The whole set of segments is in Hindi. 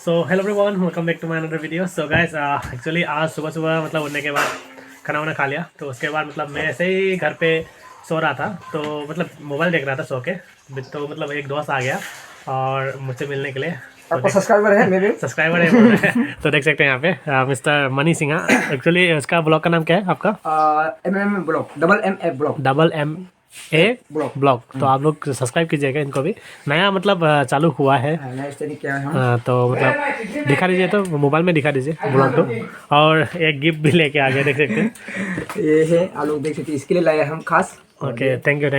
So hello everyone, welcome back to my another video. So guys, actually आज सुबह सुबह मतलब उठने के बाद खाना वाना खा लिया। तो उसके बाद मतलब मैं ऐसे ही घर पे सो रहा था, तो मतलब मोबाइल देख रहा था सो के। तो मतलब एक दोस्त आ गया और मुझसे मिलने के लिए। तो आपको सब्सक्राइबर है मेरे? सब्सक्राइबर है बोल रहे हैं। तो देख सकते हैं यहाँ पे मिस्टर मनी सिंह। एक्चुअली उसका ब्लॉग का नाम क्या है आपका? MM blog, DMM blog, DMA blog. तो आप लोग सब्सक्राइब कीजिएगा इनको भी। नया मतलब चालू हुआ है। क्या है तो मतलब दिखा दीजिए, तो मोबाइल में दिखा दीजिए ब्लॉग तो। और एक गिफ्ट भी लेके आ गए, देख सकते हैं। ये है, आप लोग देख सकते हैं, इसके लिए लाए हम खास। Okay, thank you.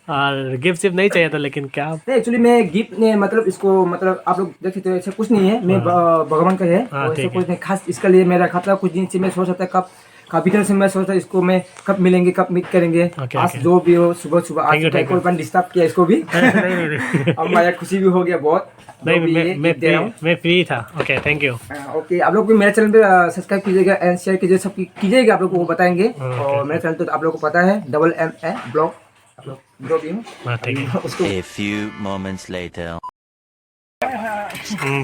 और गिफ्ट सिर्फ नहीं चाहिए था, लेकिन क्या नहीं, एक्चुअली मैं गिफ्ट ने मतलब इसको मतलब आप लोग देख सकते हो, ऐसा कुछ नहीं है। मैं भगवान का है और ऐसा ठीक है। कुछ नहीं खास इसके लिए मैं रखा था। कुछ दिन से मैं सोच रहा था कब काफी तरह से मैं सोच रहा था इसको मैं कब मिलेंगे, कब मीट करेंगे। ओके, आज ओके। जो भी हो, सुबह सुबह आज Thank you, thank you. कोई डिस्टर्ब किया इसको भी। नहीं अब मुझे खुशी भी हो गया बहुत। जो भी ये गिफ्ट दे रहा हूँ। मैं फ्री था। Okay, thank you. ओके, आप लोग भी मेरे चैनल पे सब्सक्राइब कीजिएगा एंड शेयर कीजिए, सब कीजिएगा। आप लोग को वो बताएंगे। और मेरे चैनल तो आप लोग को पता है, DMA ब्लॉग। आप लोग जो भी हो हाँ, ठीक है। उसको A few moments later.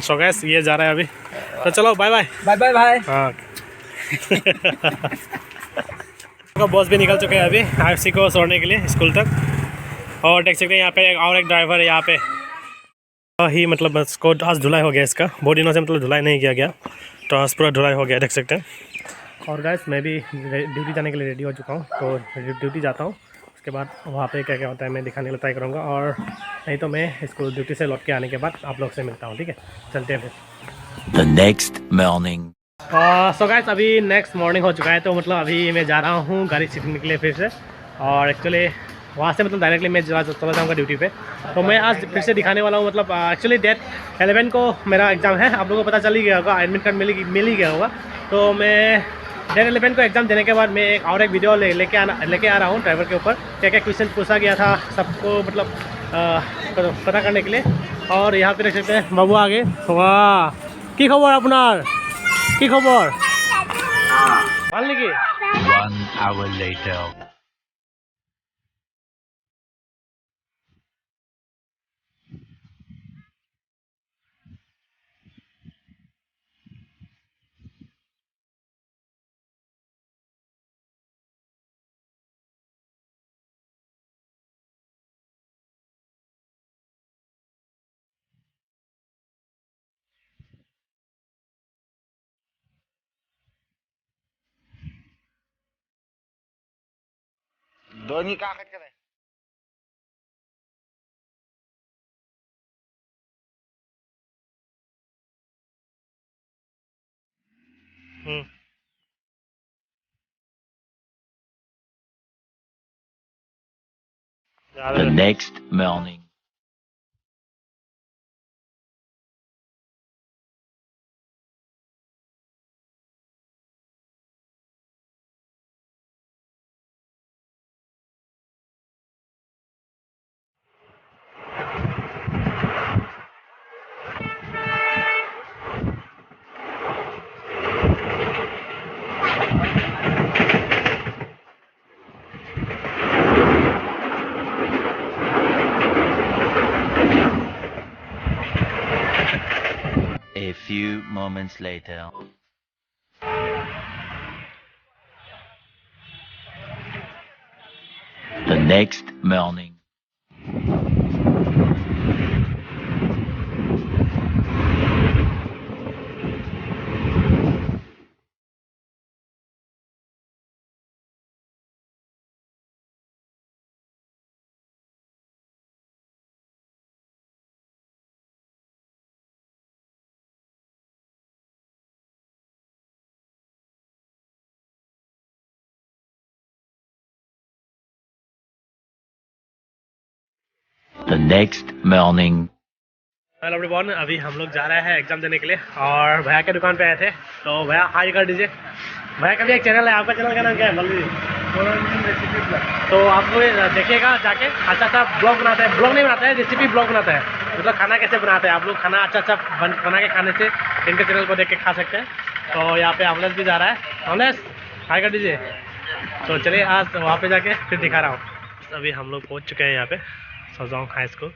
So guys, ये जा रहा है अभी। तो चलो, bye bye. Bye bye bye. हाँ। का बॉस भी निकल चुके हैं अभी IFC को छोड़ने के लिए स्कूल तक। और देख सकते हैं यहाँ पे एक ड्राइवर है यहाँ पे ही, मतलब बस को आज धुलाई हो गया इसका। बहुत दिनों से मतलब धुलाई नहीं किया गया, तो आज पूरा धुलाई हो गया, देख सकते हैं। और गाइस, मैं भी ड्यूटी जाने के लिए रेडी हो चुका हूँ, तो ड्यूटी जाता हूँ। उसके बाद वहाँ पे क्या क्या होता है मैं दिखाने के लिए ट्राई करूँगा, और नहीं तो मैं इसको ड्यूटी से लौट के आने के बाद आप लोग से मिलता हूँ, ठीक है? चलते हैं फिर। The next morning. So guys, अभी नेक्स्ट मॉर्निंग हो चुका है, तो मतलब अभी मैं जा रहा हूँ गाड़ी सीखने के लिए फिर से। और एक्चुअली वहाँ से मतलब डायरेक्टली मैं चला जाऊँगा ड्यूटी पे। तो मैं आज फिर से दिखाने वाला हूँ, मतलब एक्चुअली डेट 11 को मेरा एग्ज़ाम है। आप लोगों को पता चल ही गया होगा, एडमिट कार्ड मिल ही गया होगा। तो मैं डेट 11 को एग्ज़ाम देने के बाद मैं एक वीडियो लेके आ रहा हूँ ड्राइवर के ऊपर। क्या क्या क्वेश्चन पूछा गया था सबको मतलब पता करने के लिए। और यहाँ पे देख सकते हैं बाबू आगे। वाह, की खबर अपनार? की खबर मान ली? 1 hour later. दोन्ही कागद करें। The next morning. A few moments later. The next morning. The next morning. Hello everyone, अभी हम लोग जा रहे हैं एग्जाम देने के लिए। और भैया के दुकान पे आए थे, तो भैया हाई कर दीजिए। भैया का भी एक चैनल है, आपका चैनल का नाम क्या है? बोल दीजिए। तो आप लोग देखिएगा जाके, अच्छा अच्छा ब्लॉग बनाता है। ब्लॉग नहीं बनाता है, रेसिपी ब्लॉग बनाता है। मतलब खाना कैसे बनाते हैं आप लोग, खाना अच्छा अच्छा बना के खाने से इनके चैनल को देख के खा सकते हैं। तो यहाँ पे अमलेस भी जा रहा है। अमलेस, हाई कर दीजिए। तो चलिए आज वहाँ पे जाके फिर दिखा रहा हूँ। अभी हम लोग पहुँच चुके हैं यहाँ पे सजाऊँ हाई स्कूल।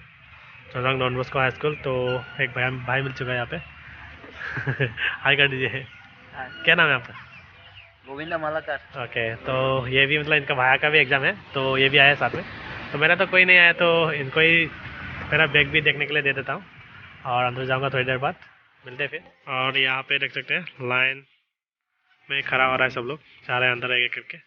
चौरंग डॉन बॉस्को हाई स्कूल। तो एक भाई मिल चुका है यहाँ पे। हाई कर दीजिए। क्या नाम है आपका? गोविंदा मालाकार। ओके, तो ये भी मतलब इनका भाया का भी एग्ज़ाम है, तो ये भी आया साथ में। तो मेरा तो कोई नहीं आया, तो इनको ही मेरा बैग भी देखने के लिए दे देता हूँ और अंदर जाऊँगा थोड़ी देर बाद। मिलते हैं फिर। और यहाँ पे देख सकते हैं लाइन में खड़ा हो रहा है सब लोग, जा रहे हैं अंदर एक एक करके।